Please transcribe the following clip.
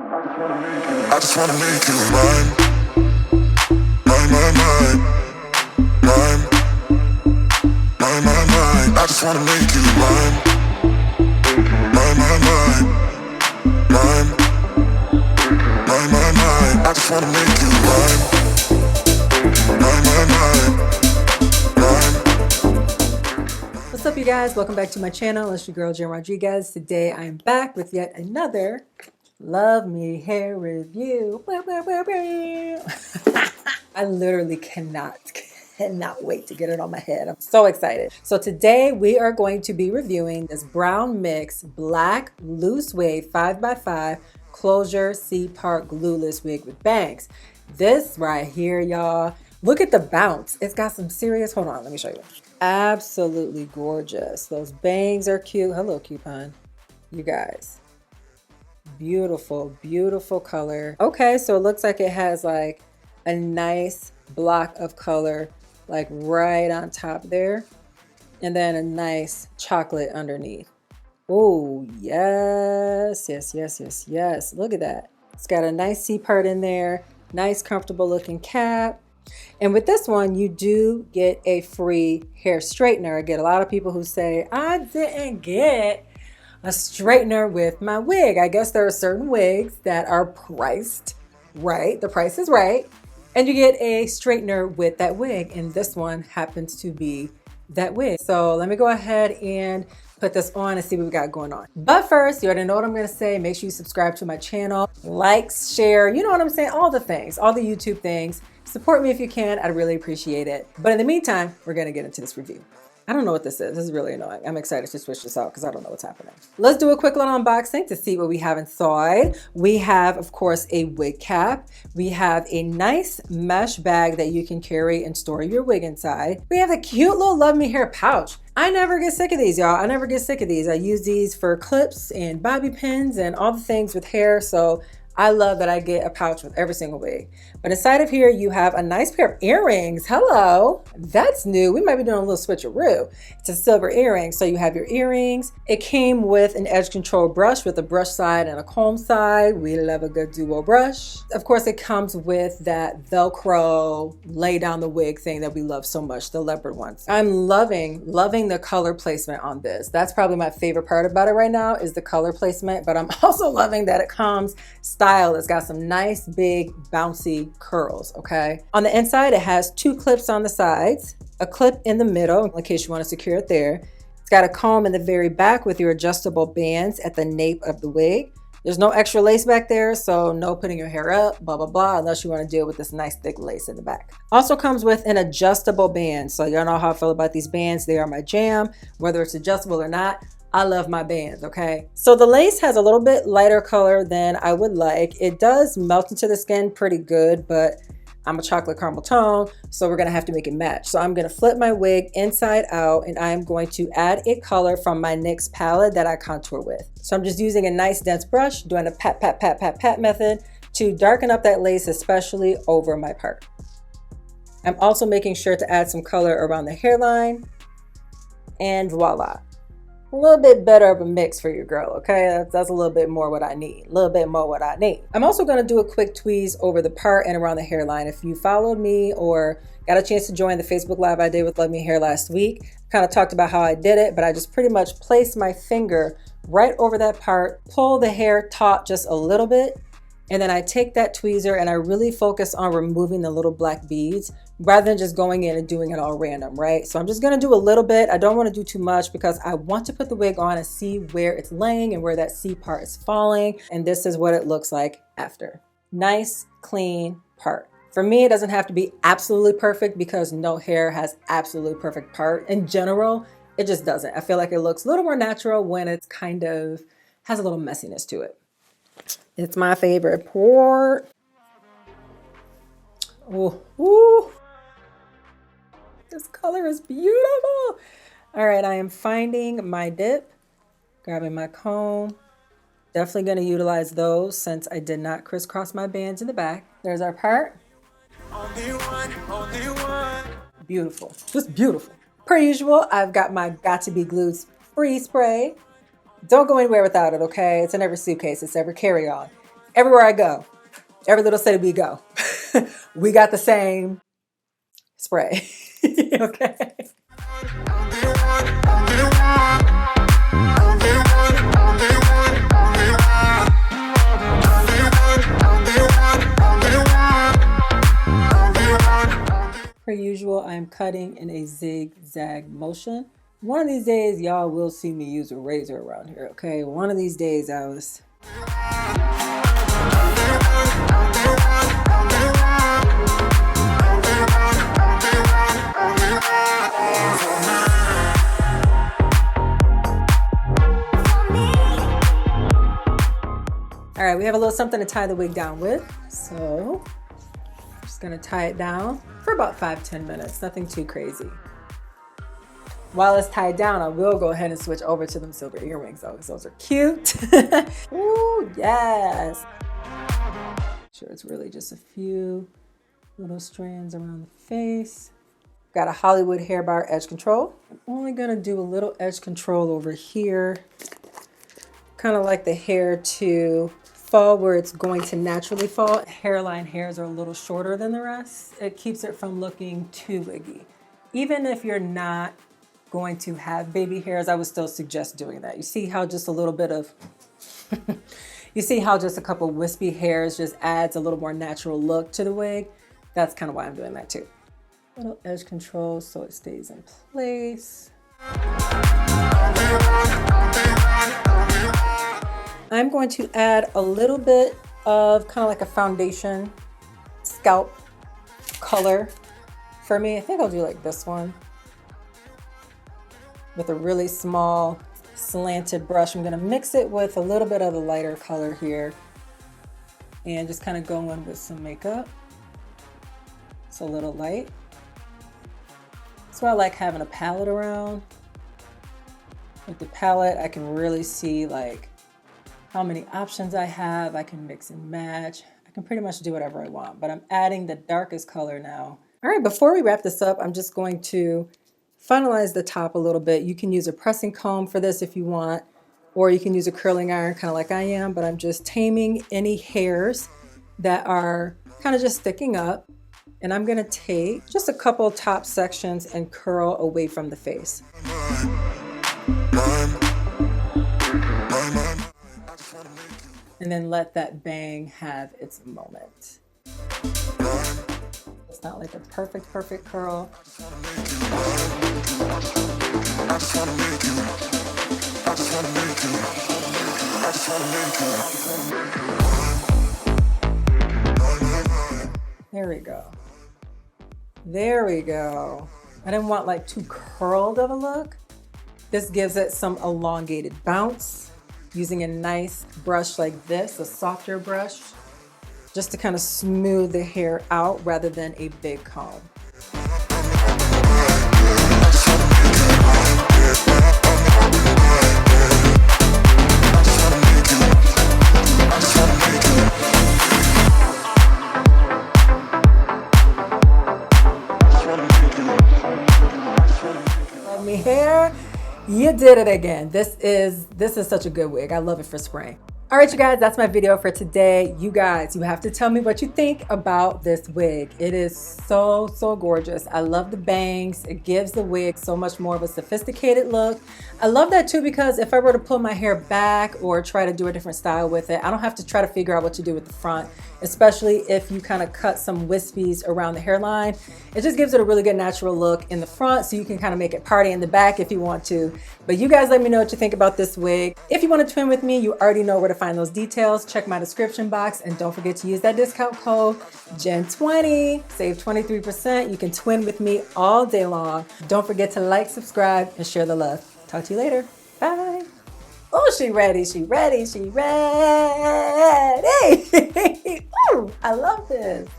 I just wanna make you mine, mine, mine, mine, mine, mine, mine, mine. I just wanna make you mine, mine, mine, mine, mine, mine, mine, mine. I just wanna make you mine, mine, mine, mine, mine. What's up, you guys? Welcome back to my channel. It's your girl, Jen Rodriguez. Today I am back with yet another Love Me Hair review. I literally cannot wait to get it on my head. I'm so excited. So today we are going to be reviewing this brown mix black loose wave 5x5 closure C-part glueless wig with bangs. This right here, y'all. Look at the bounce. It's got some serious, hold on, let me show you. Absolutely gorgeous. Those bangs are cute. Hello, coupon. You guys. Beautiful, beautiful color. Okay, so it looks like it has like a nice block of color like right on top there. And then a nice chocolate underneath. Oh, yes, yes, yes, yes, yes. Look at that. It's got a nice C part in there. Nice, comfortable looking cap. And with this one, you do get a free hair straightener. I get a lot of people who say, I didn't get a straightener with my wig. I guess there are certain wigs that are priced right. The price is right. And you get a straightener with that wig. And this one happens to be that wig. So let me go ahead and put this on and see what we got going on. But first, you already know what I'm gonna say. Make sure you subscribe to my channel, like, share, you know what I'm saying? All the things, all the YouTube things. Support me if you can, I'd really appreciate it. But in the meantime, we're gonna get into this review. I don't know what this is. This is really annoying. I'm excited to switch this out because I don't know what's happening. Let's do a quick little unboxing to see what we have inside. We have, of course, a wig cap. We have a nice mesh bag that you can carry and store your wig inside. We have a cute little Love Me Hair pouch. I never get sick of these, y'all. I never get sick of these. I use these for clips and bobby pins and all the things with hair. So I love that I get a pouch with every single wig. But inside of here, you have a nice pair of earrings. Hello, that's new. We might be doing a little switcheroo. It's a silver earring, so you have your earrings. It came with an edge control brush with a brush side and a comb side. We love a good duo brush. Of course, it comes with that Velcro lay down the wig thing that we love so much, the leopard ones. I'm loving the color placement on this. That's probably my favorite part about it right now is the color placement, but I'm also loving that it comes styled. It's got some nice big bouncy curls, okay? On the inside, it has two clips on the sides, a clip in the middle in case you want to secure it there. It's got a comb in the very back with your adjustable bands at the nape of the wig. There's no extra lace back there, so no putting your hair up, blah, blah, blah, unless you want to deal with this nice thick lace in the back. Also comes with an adjustable band. So y'all know how I feel about these bands. They are my jam, whether it's adjustable or not. I love my bands, okay? So the lace has a little bit lighter color than I would like. It does melt into the skin pretty good, but I'm a chocolate caramel tone, so we're gonna have to make it match. So I'm gonna flip my wig inside out and I'm going to add a color from my NYX palette that I contour with. So I'm just using a nice dense brush, doing a pat, pat, pat, pat, pat method to darken up that lace, especially over my part. I'm also making sure to add some color around the hairline, and voila. A little bit better of a mix for your girl, okay? That's a little bit more what I need. A little bit more what I need. I'm also gonna do a quick tweeze over the part and around the hairline. If you followed me or got a chance to join the Facebook Live I did with Love Me Hair last week, kind of talked about how I did it, but I just pretty much placed my finger right over that part, pull the hair taut just a little bit, and then I take that tweezer and I really focus on removing the little black beads rather than just going in and doing it all random, right? So I'm just gonna do a little bit. I don't wanna do too much because I want to put the wig on and see where it's laying and where that C part is falling. And this is what it looks like after. Nice, clean part. For me, it doesn't have to be absolutely perfect because no hair has absolutely perfect part. In general, it just doesn't. I feel like it looks a little more natural when it's kind of has a little messiness to it. It's my favorite part. Oh, ooh. This color is beautiful. All right, I am finding my dip, grabbing my comb. Definitely gonna utilize those since I did not crisscross my bands in the back. There's our part. Only one, only one. Beautiful, just beautiful. Per usual, I've got my Got To Be Glued free spray. Don't go anywhere without it, okay? It's in every suitcase, it's every carry-on. everywhere I go, every little city we go, we got the same spray. Okay. Per usual, I am cutting in a zigzag motion. One of these days, y'all will see me use a razor around here, okay? One of these days, I was... All right, we have a little something to tie the wig down with. So, I'm just gonna tie it down for about 5-10 minutes, nothing too crazy. While it's tied down, I will go ahead and switch over to them silver earrings though, because those are cute. Ooh, yes. Sure, it's really just a few little strands around the face. Got a Hollywood hair bar edge control. I'm only gonna do a little edge control over here. Kind of like the hair to fall where it's going to naturally fall. Hairline hairs are a little shorter than the rest. It keeps it from looking too wiggy. Even if you're not going to have baby hairs, I would still suggest doing that. You see how just a little bit of, you see how just a couple wispy hairs just adds a little more natural look to the wig? That's kind of why I'm doing that too. Little edge control so it stays in place. I'm going to add a little bit of kind of like a foundation scalp color for me. I think I'll do like this one with a really small slanted brush. I'm going to mix it with a little bit of the lighter color here and just kind of go in with some makeup. It's a little light. That's why I like having a palette around. With the palette, I can really see like how many options I have. I can mix and match. I can pretty much do whatever I want, but I'm adding the darkest color now. All right, before we wrap this up, I'm just going to finalize the top a little bit. You can use a pressing comb for this if you want, or you can use a curling iron kind of like I am, but I'm just taming any hairs that are kind of just sticking up. And I'm gonna take just a couple top sections and curl away from the face. And then let that bang have its moment. It's not like a perfect curl. There we go. There we go. I didn't want like too curled of a look. This gives it some elongated bounce. Using a nice brush like this, a softer brush, just to kind of smooth the hair out rather than a big comb. LUVME hair. You did it again. This is such a good wig. I love it for spring. All right, you guys, that's my video for today. You guys, you have to tell me what you think about this wig. It is so, so gorgeous. I love the bangs. It gives the wig so much more of a sophisticated look. I love that too, because if I were to pull my hair back or try to do a different style with it, I don't have to try to figure out what to do with the front, especially if you kind of cut some wispies around the hairline. It just gives it a really good natural look in the front, so you can kind of make it party in the back if you want to. But you guys let me know what you think about this wig. If you want to twin with me, you already know where to find those details. Check my description box and don't forget to use that discount code JEN20. Save 23%. You can twin with me all day long. Don't forget to like, subscribe, and share the love. Talk to you later. Bye. Oh, she ready. She ready. She ready. Ooh, I love this.